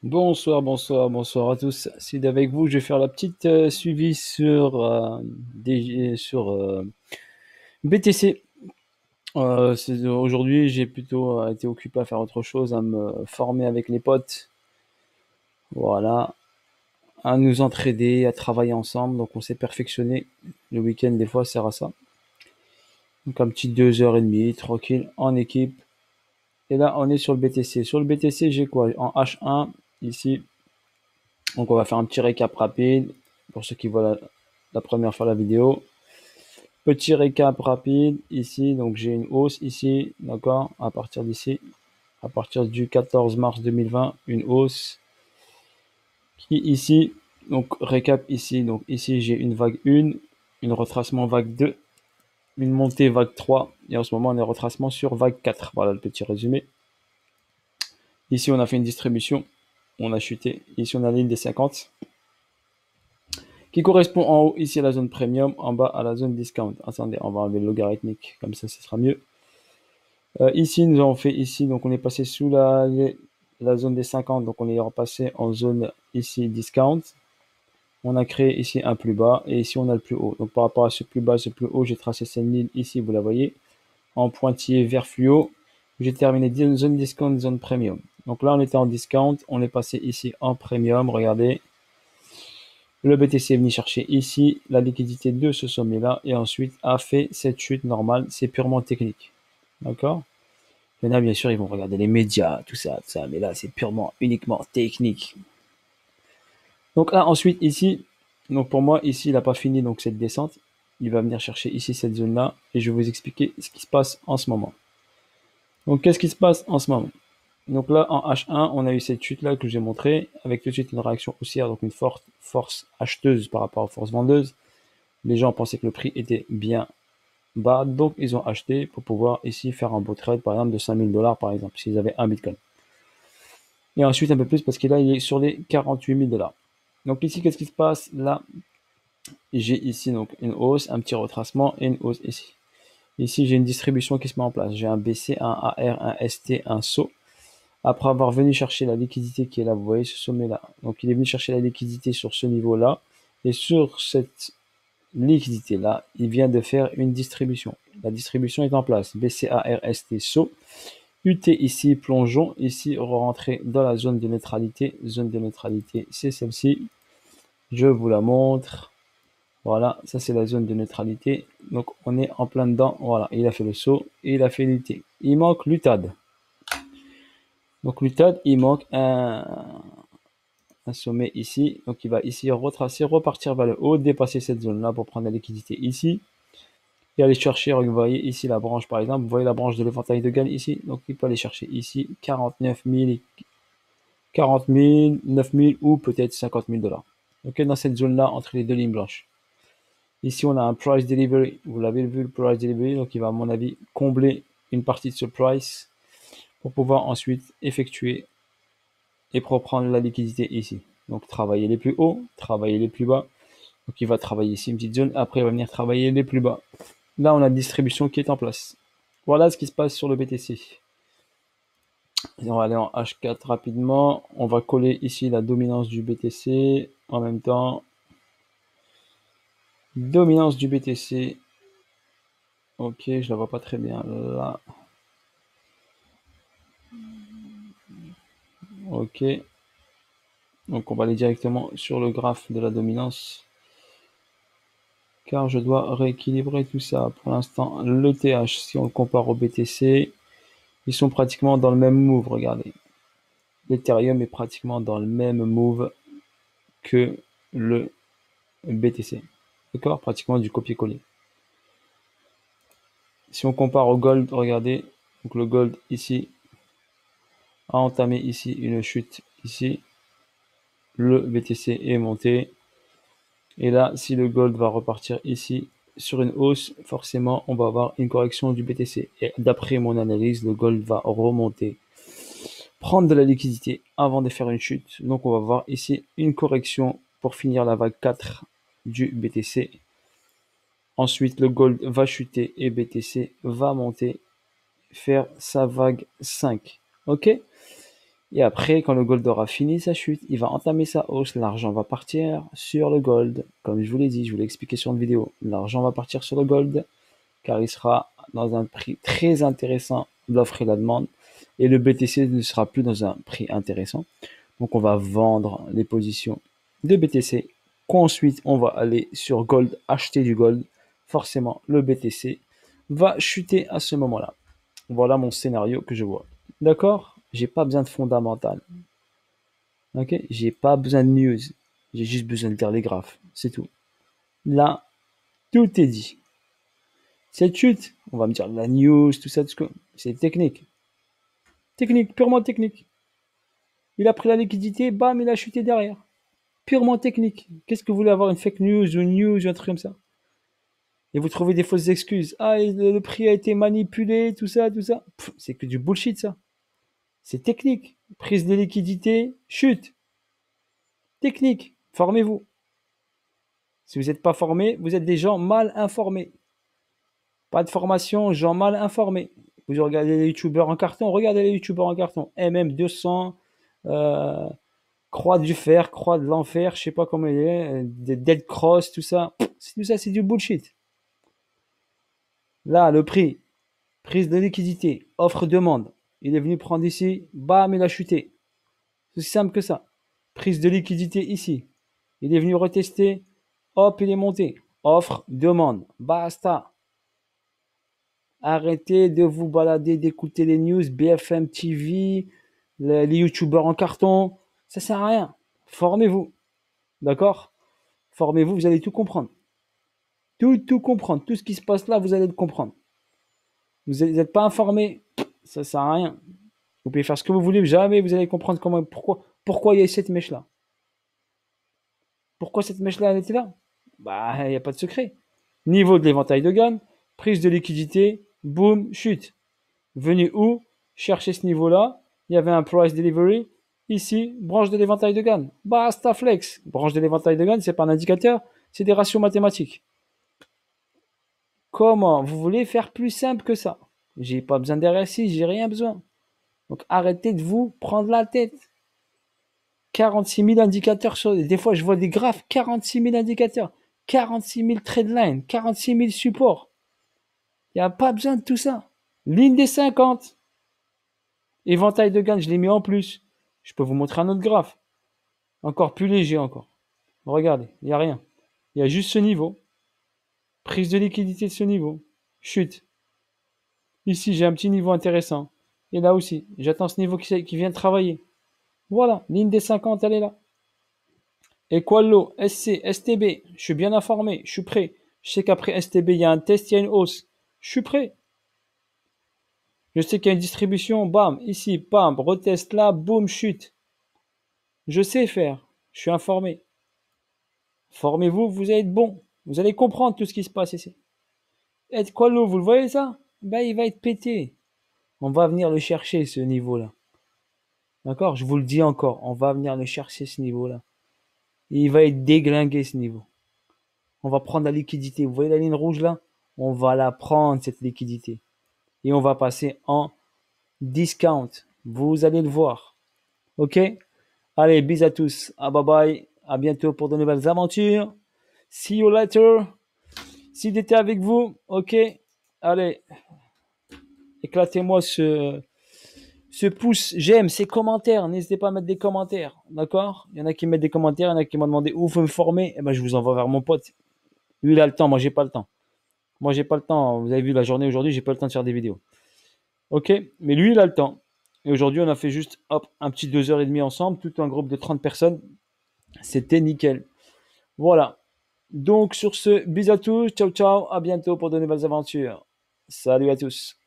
Bonsoir, bonsoir, bonsoir à tous. C'est avec vous. Je vais faire la petite suivi sur, sur BTC. Aujourd'hui, j'ai plutôt été occupé à faire autre chose, à me former avec les potes. Voilà, à nous entraider, à travailler ensemble. Donc, on s'est perfectionné. Le week-end, des fois, sert à ça. Donc, un petit 2h30, tranquille, en équipe. Et là, on est sur le BTC. Sur le BTC, j'ai quoi? En H1, ici. Donc on va faire un petit récap rapide pour ceux qui voient la première fois la vidéo. Petit récap rapide ici, donc j'ai une hausse ici, d'accord, à partir d'ici, à partir du 14 mars 2020, une hausse qui ici, donc récap ici, donc ici j'ai une vague 1, une retracement vague 2, une montée vague 3, et en ce moment on est retracement sur vague 4. Voilà le petit résumé. Ici on a fait une distribution, on a chuté, ici on a la ligne des 50, qui correspond en haut ici à la zone premium, en bas à la zone discount. Attendez, on va enlever le logarithmique, comme ça ce sera mieux. Ici, nous avons fait ici, donc on est passé sous la zone des 50, donc on est repassé en zone ici discount. On a créé ici un plus bas, et ici on a le plus haut. Donc par rapport à ce plus bas, ce plus haut, j'ai tracé cette ligne ici, vous la voyez, en pointillé vert fluo. J'ai terminé zone discount, zone premium. Donc là, on était en discount, on est passé ici en premium, regardez. Le BTC est venu chercher ici la liquidité de ce sommet-là et ensuite a fait cette chute normale. C'est purement technique. D'accord? Il y en a, bien sûr, ils vont regarder les médias, tout ça, mais là, c'est purement, uniquement technique. Donc là, ensuite, ici, donc pour moi, ici, il n'a pas fini donc cette descente. Il va venir chercher ici cette zone-là et je vais vous expliquer ce qui se passe en ce moment. Donc, qu'est-ce qui se passe en ce moment? Donc là, en H1, on a eu cette chute-là que j'ai montré avec tout de suite une réaction haussière, donc une forte force acheteuse par rapport aux forces vendeuses. Les gens pensaient que le prix était bien bas, donc ils ont acheté pour pouvoir ici faire un beau trade, par exemple, de 5000 $ par exemple, s'ils avaient un Bitcoin. Et ensuite un peu plus parce que là, il est sur les 48 000 $. Donc ici, qu'est-ce qui se passe? Là, j'ai ici donc une hausse, un petit retracement et une hausse ici. Ici, j'ai une distribution qui se met en place. J'ai un BC, un AR, un ST, un SO. Après avoir venu chercher la liquidité qui est là, vous voyez ce sommet-là. Donc il est venu chercher la liquidité sur ce niveau-là. Et sur cette liquidité-là, il vient de faire une distribution. La distribution est en place. BCARST SO. UT ici, plongeons. Ici, rentrer dans la zone de neutralité. Zone de neutralité, c'est celle-ci. Je vous la montre. Voilà, ça c'est la zone de neutralité. Donc on est en plein dedans. Voilà, il a fait le saut et il a fait l'UT. Il manque l'UTAD. Donc l'UTAD, il manque un sommet ici. Donc il va ici retracer, repartir vers le haut, dépasser cette zone-là pour prendre la liquidité ici. Et aller chercher, vous voyez ici la branche par exemple, vous voyez la branche de l'éventail de gagne ici. Donc il peut aller chercher ici 49 000, 40 000, 9 000 ou peut-être 50 000 $. Ok, dans cette zone-là, entre les deux lignes blanches. Ici, on a un price delivery. Vous l'avez vu, le price delivery. Donc, il va, à mon avis, combler une partie de ce price pour pouvoir ensuite effectuer et reprendre la liquidité ici. Donc, travailler les plus hauts, travailler les plus bas. Donc, il va travailler ici une petite zone. Après, il va venir travailler les plus bas. Là, on a la distribution qui est en place. Voilà ce qui se passe sur le BTC. Et on va aller en H4 rapidement. On va coller ici la dominance du BTC. En même temps, dominance du BTC. Ok, je la vois pas très bien là. Ok. Donc on va aller directement sur le graphe de la dominance. Car je dois rééquilibrer tout ça. Pour l'instant, l'ETH, si on le compare au BTC, ils sont pratiquement dans le même move, regardez. L'Ethereum est pratiquement dans le même move que le BTC. D'accord? Pratiquement du copier-coller. Si on compare au gold, regardez, donc le gold ici a entamé ici une chute ici. Le BTC est monté. Et là, si le gold va repartir ici sur une hausse, forcément, on va avoir une correction du BTC. Et d'après mon analyse, le gold va remonter, prendre de la liquidité avant de faire une chute. Donc, on va voir ici une correction pour finir la vague 4 du BTC. Ensuite, le gold va chuter et BTC va monter, faire sa vague 5. Ok? Et après, quand le gold aura fini sa chute, il va entamer sa hausse. L'argent va partir sur le gold. Comme je vous l'ai dit, je vous l'ai expliqué sur une vidéo. L'argent va partir sur le gold car il sera dans un prix très intéressant, l'offre et la demande. Et le BTC ne sera plus dans un prix intéressant. Donc on va vendre les positions de BTC. Ensuite, on va aller sur gold, acheter du gold. Forcément, le BTC va chuter à ce moment-là. Voilà mon scénario que je vois. D'accord? J'ai pas besoin de fondamental. Ok? J'ai pas besoin de news. J'ai juste besoin de lire les graphes. C'est tout. Là, tout est dit. Cette chute, on va me dire la news, tout ça, c'est technique. Technique, purement technique. Il a pris la liquidité, bam, il a chuté derrière. Purement technique. Qu'est-ce que vous voulez avoir une fake news ou une news ou un truc comme ça? Et vous trouvez des fausses excuses. Ah, le prix a été manipulé, tout ça, tout ça. C'est que du bullshit, ça. C'est technique. Prise de liquidité, chute. Technique. Formez-vous. Si vous n'êtes pas formé, vous êtes des gens mal informés. Pas de formation, gens mal informés. Vous regardez les youtubeurs en carton, regardez les youtubeurs en carton. MM200, Croix du fer, Croix de l'enfer, je sais pas comment il est, des Dead Cross, tout ça. Tout ça, c'est du bullshit. Là, le prix, prise de liquidité, offre-demande. Il est venu prendre ici, bam, il a chuté. C'est aussi simple que ça. Prise de liquidité ici. Il est venu retester, hop, il est monté. Offre, demande, basta. Arrêtez de vous balader, d'écouter les news, BFM TV, les youtubeurs en carton. Ça sert à rien. Formez-vous. D'accord? Formez-vous, vous allez tout comprendre. Tout comprendre. Tout ce qui se passe là, vous allez le comprendre. Vous n'êtes pas informé, ça sert à rien. Vous pouvez faire ce que vous voulez, jamais vous allez comprendre pourquoi il y a cette mèche-là. Pourquoi cette mèche-là, elle était là? Bah, il n'y a pas de secret. Niveau de l'éventail de gamme, prise de liquidité, boum, chute. Venu où? Chercher ce niveau-là. Il y avait un price delivery. Ici, branche de l'éventail de gamme. Basta flex. Branche de l'éventail de gamme, c'est pas un indicateur, c'est des ratios mathématiques. Comment? Vous voulez faire plus simple que ça? J'ai pas besoin d'RSI, j'ai rien besoin. Donc arrêtez de vous prendre la tête. 46 000 indicateurs sur. Des fois, je vois des graphes, 46 000 indicateurs, 46 000 trade lines, 46 000 supports. Il n'y a pas besoin de tout ça. Ligne des 50. Éventail de gain, je l'ai mis en plus. Je peux vous montrer un autre graphe. Encore plus léger encore. Regardez, il n'y a rien. Il y a juste ce niveau. Prise de liquidité de ce niveau. Chute. Ici, j'ai un petit niveau intéressant. Et là aussi, j'attends ce niveau qui vient de travailler. Voilà, ligne des 50, elle est là. Equalo, SC, STB, je suis bien informé, je suis prêt. Je sais qu'après STB, il y a un test, il y a une hausse. Je suis prêt. Je sais qu'il y a une distribution, bam, ici, bam, retest là, boum, chute. Je sais faire, je suis informé. Formez-vous, vous allez être bon. Vous allez comprendre tout ce qui se passe ici. Equalo, vous le voyez ça? Ben, il va être pété. On va venir le chercher, ce niveau-là. D'accord? Je vous le dis encore, on va venir le chercher, ce niveau-là. Il va être déglingué, ce niveau. On va prendre la liquidité. Vous voyez la ligne rouge là? On va la prendre, cette liquidité. Et on va passer en discount. Vous allez le voir. Ok? Allez, bis à tous. Ah, bye bye. À bientôt pour de nouvelles aventures. See you later. S'il était avec vous, ok? Allez, éclatez-moi ce pouce, j'aime, ces commentaires. N'hésitez pas à mettre des commentaires. D'accord? Il y en a qui mettent des commentaires, il y en a qui m'ont demandé où faut me former. Eh ben, je vous envoie vers mon pote. Lui, il a le temps, moi, j'ai pas le temps. Moi, j'ai pas le temps. Vous avez vu la journée aujourd'hui, j'ai pas le temps de faire des vidéos. Ok? Mais lui, il a le temps. Et aujourd'hui, on a fait juste, hop, un petit 2h30 ensemble, tout un groupe de 30 personnes. C'était nickel. Voilà. Donc, sur ce, bisous à tous. Ciao, ciao. À bientôt pour de nouvelles aventures. Salut à tous.